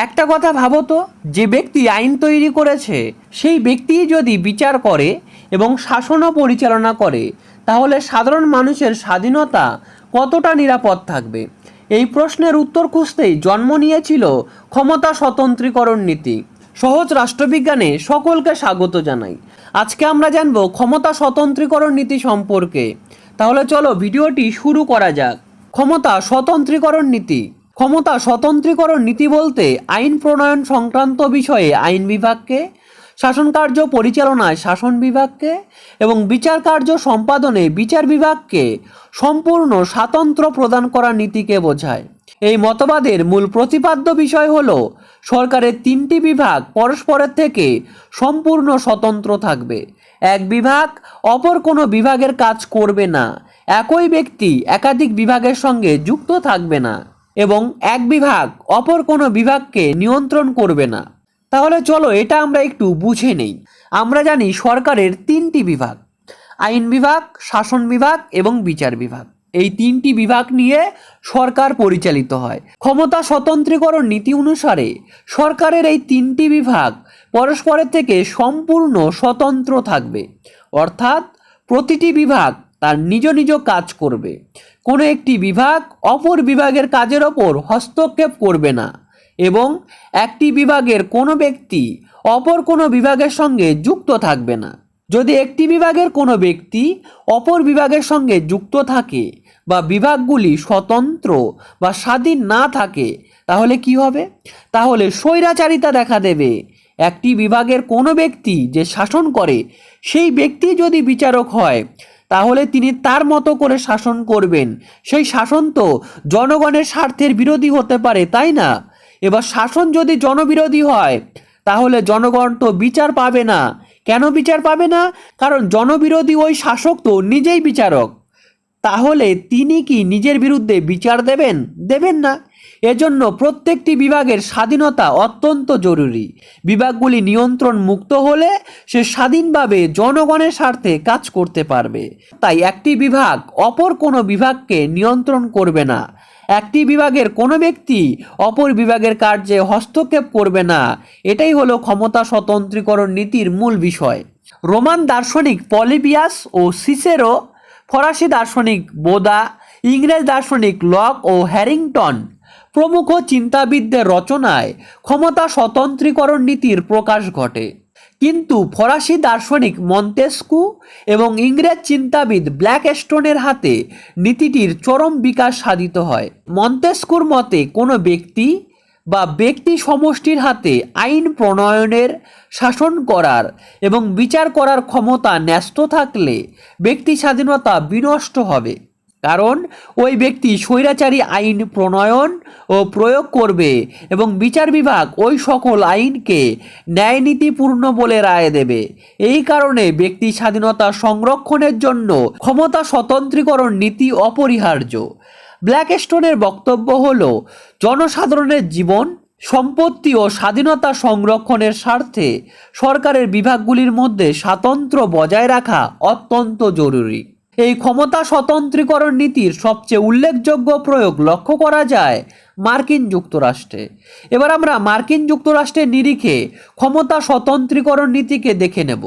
একটা কথা ভাবো তো, যে ব্যক্তি আইন তৈরি করেছে সেই ব্যক্তি যদি বিচার করে এবং শাসনও পরিচালনা করে, তাহলে সাধারণ মানুষের স্বাধীনতা কতটা নিরাপদ থাকবে? এই প্রশ্নের উত্তর খুঁজতেই জন্ম নিয়েছিল ক্ষমতা স্বতন্ত্রীকরণ নীতি। সহজ রাষ্ট্রবিজ্ঞানে সকলকে স্বাগত জানাই। আজকে আমরা জানব ক্ষমতা স্বতন্ত্রীকরণ নীতি সম্পর্কে। তাহলে চলো ভিডিওটি শুরু করা যাক। ক্ষমতা স্বতন্ত্রীকরণ নীতি। ক্ষমতা স্বতন্ত্রীকরণ নীতি বলতে আইন প্রণয়ন সংক্রান্ত বিষয়ে আইন বিভাগকে, শাসন কার্য পরিচালনায় শাসন বিভাগকে এবং বিচার কার্য সম্পাদনে বিচার বিভাগকে সম্পূর্ণ স্বাতন্ত্র্য প্রদান করা নীতিকে বোঝায়। এই মতবাদের মূল প্রতিপাদ্য বিষয় হল সরকারের তিনটি বিভাগ পরস্পরের থেকে সম্পূর্ণ স্বতন্ত্র থাকবে। এক বিভাগ অপর কোনো বিভাগের কাজ করবে না, একই ব্যক্তি একাধিক বিভাগের সঙ্গে যুক্ত থাকবে না এবং এক বিভাগ অপর কোনো বিভাগকে নিয়ন্ত্রণ করবে না। তাহলে চলো এটা আমরা একটু বুঝে নেই। আমরা জানি সরকারের তিনটি বিভাগ, আইন বিভাগ, শাসন বিভাগ এবং বিচার বিভাগ। এই তিনটি বিভাগ নিয়ে সরকার পরিচালিত হয়। ক্ষমতা স্বতন্ত্রীকরণ নীতি অনুসারে সরকারের এই তিনটি বিভাগ পরস্পরের থেকে সম্পূর্ণ স্বতন্ত্র থাকবে, অর্থাৎ প্রতিটি বিভাগ তার নিজ নিজ কাজ করবে। কোনো একটি বিভাগ অপর বিভাগের কাজের ওপর হস্তক্ষেপ করবে না এবং একটি বিভাগের কোনো ব্যক্তি অপর কোনো বিভাগের সঙ্গে যুক্ত থাকবে না। যদি একটি বিভাগের কোনো ব্যক্তি অপর বিভাগের সঙ্গে যুক্ত থাকে বা বিভাগগুলি স্বতন্ত্র বা স্বাধীন না থাকে, তাহলে কি হবে? তাহলে স্বৈরাচারিতা দেখা দেবে। একটি বিভাগের কোনো ব্যক্তি যে শাসন করে সেই ব্যক্তি যদি বিচারক হয়, তাহলে তিনি তার মতো করে শাসন করবেন। সেই শাসন তো জনগণের স্বার্থের বিরোধী হতে পারে, তাই না? এবার শাসন যদি জনবিরোধী হয়, তাহলে জনগণ তো বিচার পাবে না। কেন বিচার পাবে না? কারণ জনবিরোধী ওই শাসক তো নিজেই বিচারক। তাহলে তিনি কি নিজের বিরুদ্ধে বিচার দেবেন? দেবেন না। এজন্য প্রত্যেকটি বিভাগের স্বাধীনতা অত্যন্ত জরুরি। বিভাগগুলি নিয়ন্ত্রণ মুক্ত হলে সে স্বাধীনভাবে জনগণের স্বার্থে কাজ করতে পারবে। তাই একটি বিভাগ অপর কোনো বিভাগকে নিয়ন্ত্রণ করবে না, একটি বিভাগের কোনো ব্যক্তি অপর বিভাগের কার্যে হস্তক্ষেপ করবে না। এটাই হলো ক্ষমতা স্বতন্ত্রীকরণ নীতির মূল বিষয়। রোমান দার্শনিক পলিবিয়াস ও সিসেরো, ফরাসি দার্শনিক বোদা, ইংরেজ দার্শনিক লক ও হ্যারিংটন প্রমুখ চিন্তাবিদদের রচনায় ক্ষমতা স্বতন্ত্রীকরণ নীতির প্রকাশ ঘটে। কিন্তু ফরাসি দার্শনিক মন্তেস্কু এবং ইংরেজ চিন্তাবিদ ব্ল্যাকস্টোনের হাতে নীতিটির চরম বিকাশ সাধিত হয়। মন্তেস্কুর মতে কোনো ব্যক্তি বা ব্যক্তি সমষ্টির হাতে আইন প্রণয়নের, শাসন করার এবং বিচার করার ক্ষমতা ন্যস্ত থাকলে ব্যক্তি স্বাধীনতা বিনষ্ট হবে, কারণ ওই ব্যক্তি স্বৈরাচারী আইন প্রণয়ন ও প্রয়োগ করবে এবং বিচার বিভাগ ওই সকল আইনকে ন্যায়নীতিপূর্ণ বলে রায় দেবে। এই কারণে ব্যক্তি স্বাধীনতা সংরক্ষণের জন্য ক্ষমতা স্বতন্ত্রীকরণ নীতি অপরিহার্য। ব্ল্যাকস্টোনের বক্তব্য হল, জনসাধারণের জীবন, সম্পত্তি ও স্বাধীনতা সংরক্ষণের স্বার্থে সরকারের বিভাগগুলির মধ্যে স্বাতন্ত্র্য বজায় রাখা অত্যন্ত জরুরি। এই ক্ষমতা স্বতন্ত্রীকরণ নীতির সবচেয়ে উল্লেখযোগ্য প্রয়োগ লক্ষ্য করা যায় মার্কিন যুক্তরাষ্ট্রে। এবার আমরা মার্কিন যুক্তরাষ্ট্রের নিরিখে ক্ষমতা স্বতন্ত্রীকরণ নীতিকে দেখে নেব।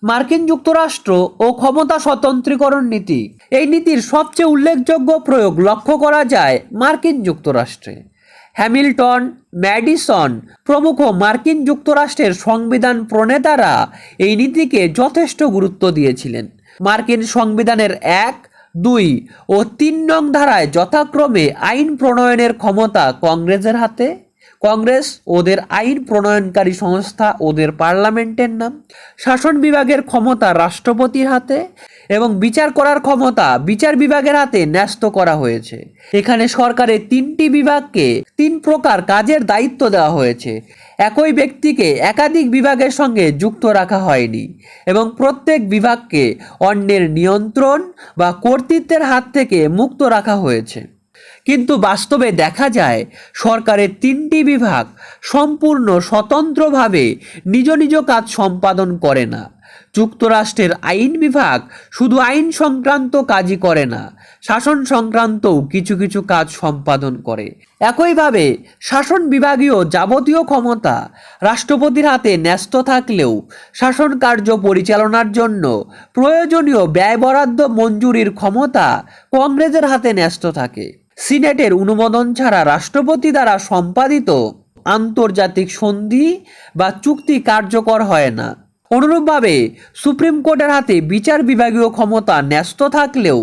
মার্কিন যুক্তরাষ্ট্র ও ক্ষমতা স্বতন্ত্রীকরণ নীতি, এই নীতির সবচেয়ে উল্লেখযোগ্য প্রয়োগ লক্ষ্য করা যায় মার্কিন যুক্তরাষ্ট্রে। হ্যামিল্টন, ম্যাডিসন প্রমুখ মার্কিন যুক্তরাষ্ট্রের সংবিধান প্রণেতারা এই নীতিকে যথেষ্ট গুরুত্ব দিয়েছিলেন। মার্কিন সংবিধানের 1, 2 ও 3 নং ধারায় যথাক্রমে আইন প্রণয়নের ক্ষমতা কংগ্রেসের হাতে, কংগ্রেস ওদের আইন প্রণয়নকারী সংস্থা, ওদের পার্লামেন্টের নাম, শাসন বিভাগের ক্ষমতা রাষ্ট্রপতির হাতে এবং বিচার করার ক্ষমতা বিচার বিভাগের হাতে ন্যস্ত করা হয়েছে। এখানে সরকারের তিনটি বিভাগকে 3 প্রকার কাজের দায়িত্ব দেওয়া হয়েছে। একই ব্যক্তিকে একাধিক বিভাগের সঙ্গে যুক্ত রাখা হয়নি এবং প্রত্যেক বিভাগকে অন্যের নিয়ন্ত্রণ বা কর্তৃত্বের হাত থেকে মুক্ত রাখা হয়েছে। কিন্তু বাস্তবে দেখা যায় সরকারের 3টি বিভাগ সম্পূর্ণ স্বতন্ত্রভাবে নিজ নিজ কাজ সম্পাদন করে না। যুক্তরাষ্ট্রের আইন বিভাগ শুধু আইন সংক্রান্ত কাজই করে না, শাসন সংক্রান্তও কিছু কিছু কাজ সম্পাদন করে। একইভাবে শাসন বিভাগীয় যাবতীয় ক্ষমতা রাষ্ট্রপতির হাতে ন্যস্ত থাকলেও শাসন কার্য পরিচালনার জন্য প্রয়োজনীয় ব্যয় বরাদ্দ মঞ্জুরির ক্ষমতা কংগ্রেসের হাতে ন্যস্ত থাকে। সিনেটের অনুমোদন ছাড়া রাষ্ট্রপতি দ্বারা সম্পাদিত আন্তর্জাতিক সন্ধি বা চুক্তি কার্যকর হয় না। অনুরূপভাবে সুপ্রিম কোর্টের হাতে বিচার বিভাগীয় ক্ষমতা ন্যস্ত থাকলেও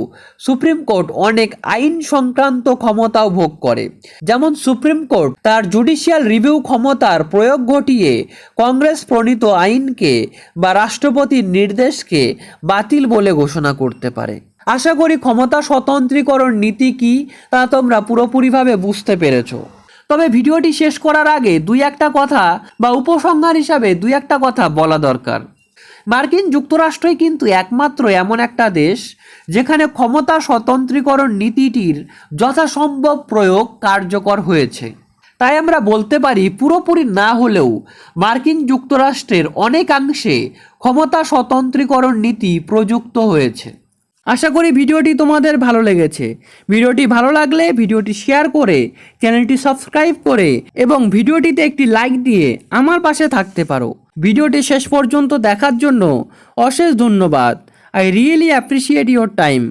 সুপ্রিম কোর্ট অনেক আইন সংক্রান্ত ক্ষমতাও ভোগ করে। যেমন সুপ্রিম কোর্ট তার জুডিশিয়াল রিভিউ ক্ষমতার প্রয়োগ ঘটিয়ে কংগ্রেস প্রণীত আইনকে বা রাষ্ট্রপতির নির্দেশকে বাতিল বলে ঘোষণা করতে পারে। আশা করি ক্ষমতা স্বতন্ত্রীকরণ নীতি কি তা তোমরা পুরোপুরিভাবে বুঝতে পেরেছো। তবে ভিডিওটি শেষ করার আগে দুই একটা কথা বা উপসংহার হিসাবে দুই একটা কথা বলা দরকার। মার্কিন যুক্তরাষ্ট্রই কিন্তু একমাত্র এমন একটা দেশ যেখানে ক্ষমতা স্বতন্ত্রীকরণ নীতিটির যথাসম্ভব প্রয়োগ কার্যকর হয়েছে। তাই আমরা বলতে পারি পুরোপুরি না হলেও মার্কিন যুক্তরাষ্ট্রের অনেকাংশে ক্ষমতা স্বতন্ত্রীকরণ নীতি প্রযুক্ত হয়েছে। আশা করি ভিডিওটি তোমাদের ভালো লেগেছে। ভিডিওটি ভালো লাগলে ভিডিওটি শেয়ার করে চ্যানেলটি সাবস্ক্রাইব করে এবং ভিডিওটিতে একটি লাইক দিয়ে আমার পাশে থাকতে পারো। ভিডিওটি শেষ পর্যন্ত দেখার জন্য অশেষ ধন্যবাদ। I really appreciate your time.